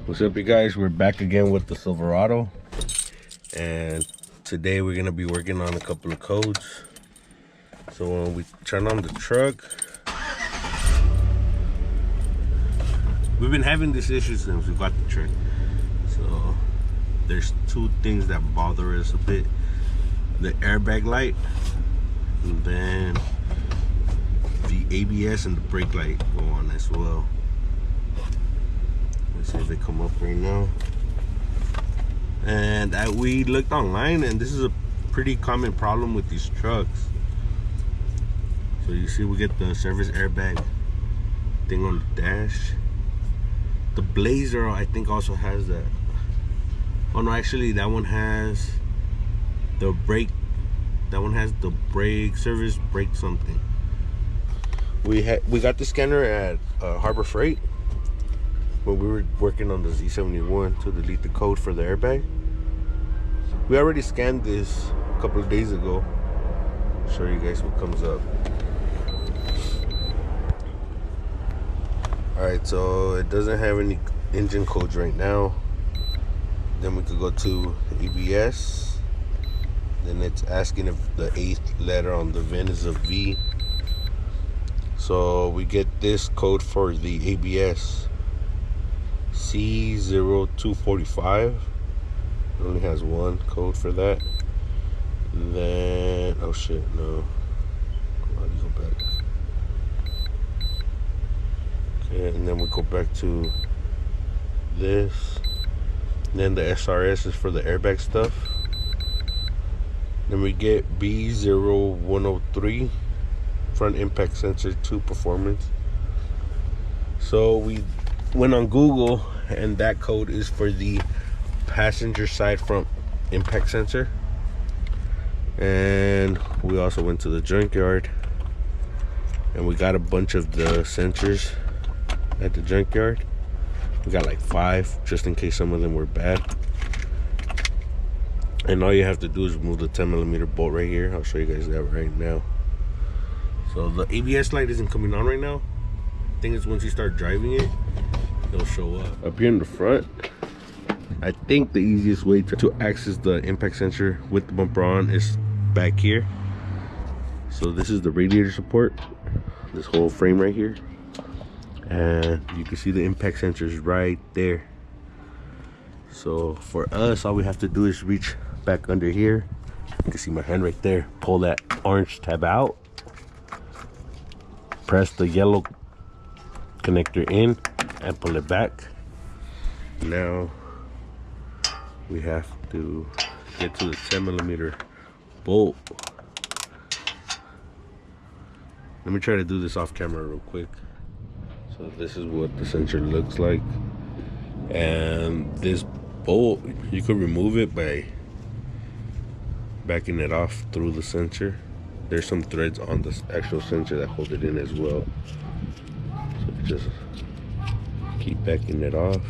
What's up, you guys? We're back again with the Silverado, and today we're gonna be working on a couple of codes. So when we turn on the truck, we've been having this issue since we got the truck. So there's two things that bother us a bit: the airbag light, and then the ABS and the brake light go on as well. Let's see if they come up right now. And we looked online, and this is a pretty common problem with these trucks. So you see, we get the service airbag thing on the dash. The Blazer, I think, also has that. Oh no, actually that one has the brake. That one has the brake, service brake something. We got the scanner at Harbor Freight when we were working on the Z71 to delete the code for the airbag. We already scanned this a couple of days ago. I'll show you guys what comes up. Alright, so it doesn't have any engine codes right now. Then we could go to ABS. Then it's asking if the 8th letter on the VIN is a V. So we get this code for the ABS, C0245. It only has one code for that. Then, oh shit, no. How do you go back? Okay, and then we go back to this. And then the SRS is for the airbag stuff. Then we get B0103, front impact sensor 2 performance. So we went on Google, and that code is for the passenger side front impact sensor. And we also went to the junkyard, and we got a bunch of the sensors at the junkyard. We got like 5, just in case some of them were bad. And all you have to do is remove the 10mm bolt right here. I'll show you guys that right now. So the ABS light isn't coming on right now. I think it's once you start driving it, it'll show up. Up here in the front, I think the easiest way to access the impact sensor with the bumper on is back here. So this is the radiator support, this whole frame right here. And you can see the impact sensors right there. So for us, all we have to do is reach back under here. You can see my hand right there. Pull that orange tab out. Press the yellow connector in and pull it back. Now we have to get to the 10mm bolt. Let me try to do this off camera real quick. So this is what the sensor looks like. And this bolt, you could remove it by backing it off through the sensor. There's some threads on the actual sensor that hold it in as well. So just keep backing it off.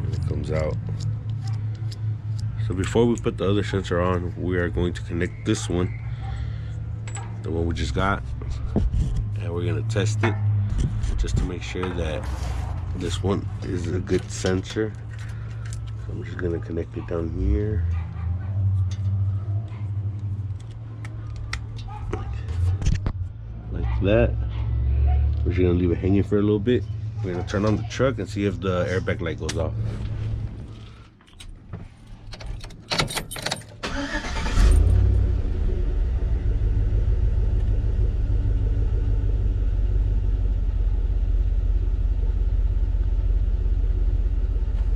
And it comes out. So before we put the other sensor on, we are going to connect this one, the one we just got, and we're gonna test it just to make sure that this one is a good sensor. So I'm just gonna connect it down here. Like that. We're just gonna leave it hanging for a little bit. We're gonna turn on the truck and see if the airbag light goes off.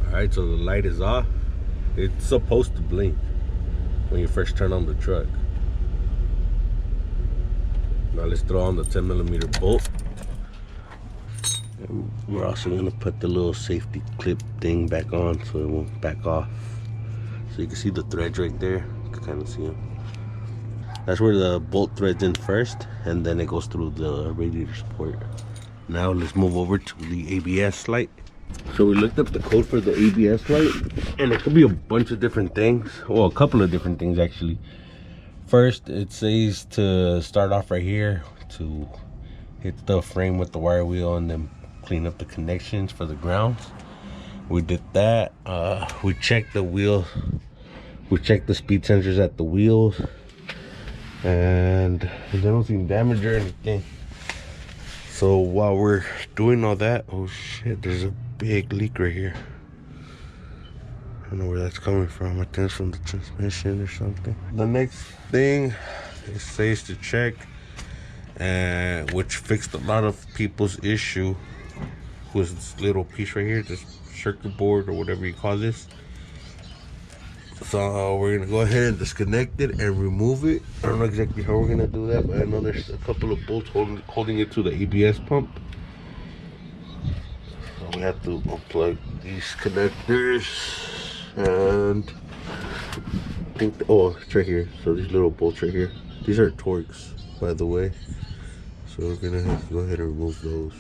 Alright, so the light is off. It's supposed to blink when you first turn on the truck. Now let's throw on the 10mm bolt. And we're also going to put the little safety clip thing back on so it won't back off. So you can see the threads right there. You can kind of see them. That's where the bolt threads in first, and then it goes through the radiator support. Now let's move over to the ABS light. So we looked up the code for the ABS light, and it could be a bunch of different things. Well, a couple of different things actually. First, it says to start off right here, to hit the frame with the wire wheel and then clean up the connections for the grounds. We did that. We checked the wheel. We checked the speed sensors at the wheels, and they don't seem damaged or anything. So while we're doing all that, oh shit, there's a big leak right here. I don't know where that's coming from. I think it's from the transmission or something. The next thing it says to check, and which fixed a lot of people's issue, was this little piece right here, this circuit board or whatever you call this. So we're gonna go ahead and disconnect it and remove it. I don't know exactly how we're gonna do that, but I know there's a couple of bolts holding it to the ABS pump. So we have to unplug these connectors, and I think it's right here. So these little bolts right here, these are Torx, by the way. So we're gonna have to go ahead and remove those.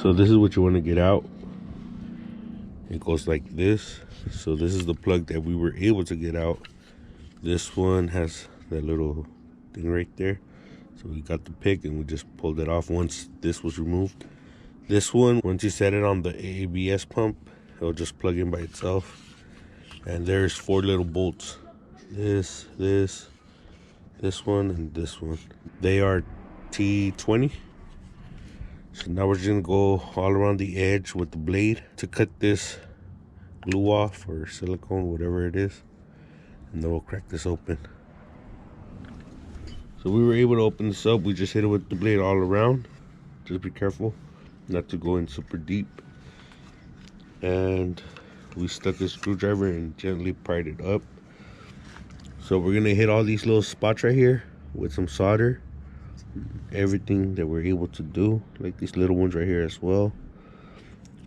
So this is what you want to get out. It goes like this. So this is the plug that we were able to get out. This one has that little thing right there. So we got the pick and we just pulled it off once this was removed. This one, once you set it on the ABS pump, it'll just plug in by itself. And there's 4 little bolts. This one, and this one. They are T20. So now we're just gonna go all around the edge with the blade to cut this glue off, or silicone, whatever it is, and then we'll crack this open. So we were able to open this up. We just hit it with the blade all around. Just be careful not to go in super deep. And we stuck a screwdriver and gently pried it up. So we're gonna hit all these little spots right here with some solder. Everything that we're able to do, like these little ones right here as well.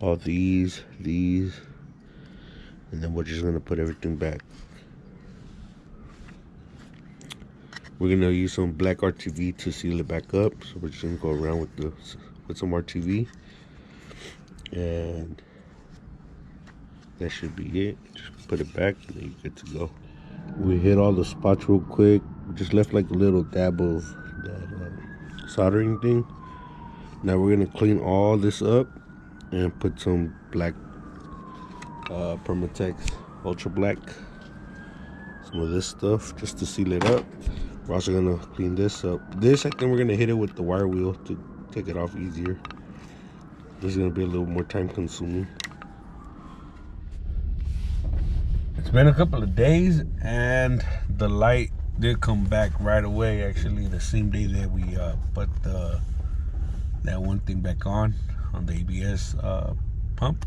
All these, and then we're just gonna put everything back. We're gonna use some black RTV to seal it back up. So we're just gonna go around with some RTV, and that should be it. Just put it back and then you're good to go. We hit all the spots real quick. We just left like a little dab of that soldering thing. Now we're gonna clean all this up and put some black Permatex Ultra Black, some of this stuff just to seal it up. We're also gonna clean this up. This, I think we're gonna hit it with the wire wheel to take it off easier. This is gonna be a little more time consuming. It's been a couple of days and the light did come back right away, actually the same day that we put that one thing back on the ABS pump.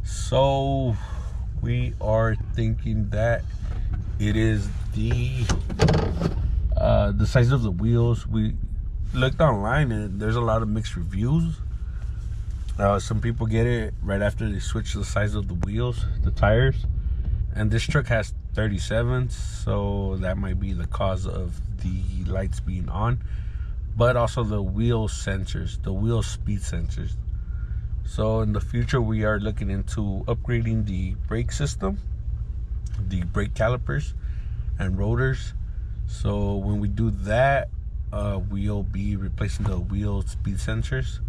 So we are thinking that it is the size of the wheels. We looked online and there's a lot of mixed reviews. Some people get it right after they switch the size of the wheels, the tires, and this truck has 37s, so that might be the cause of the lights being on, but also the wheel sensors, the wheel speed sensors. So in the future we are looking into upgrading the brake system, the brake calipers and rotors. So when we do that, we'll be replacing the wheel speed sensors,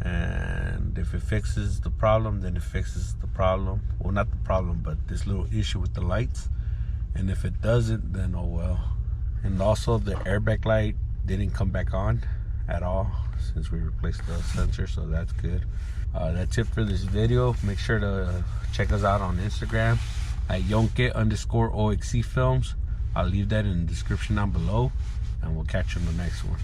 and if it fixes the problem, then it fixes the problem. Well, not the problem, but this little issue with the lights. And if it doesn't, then oh well. And also the airbag light didn't come back on at all since we replaced the sensor, so that's good. That's it for this video. Make sure to check us out on Instagram at Yonke_OXC Films. I'll leave that in the description down below, and we'll catch you in the next one.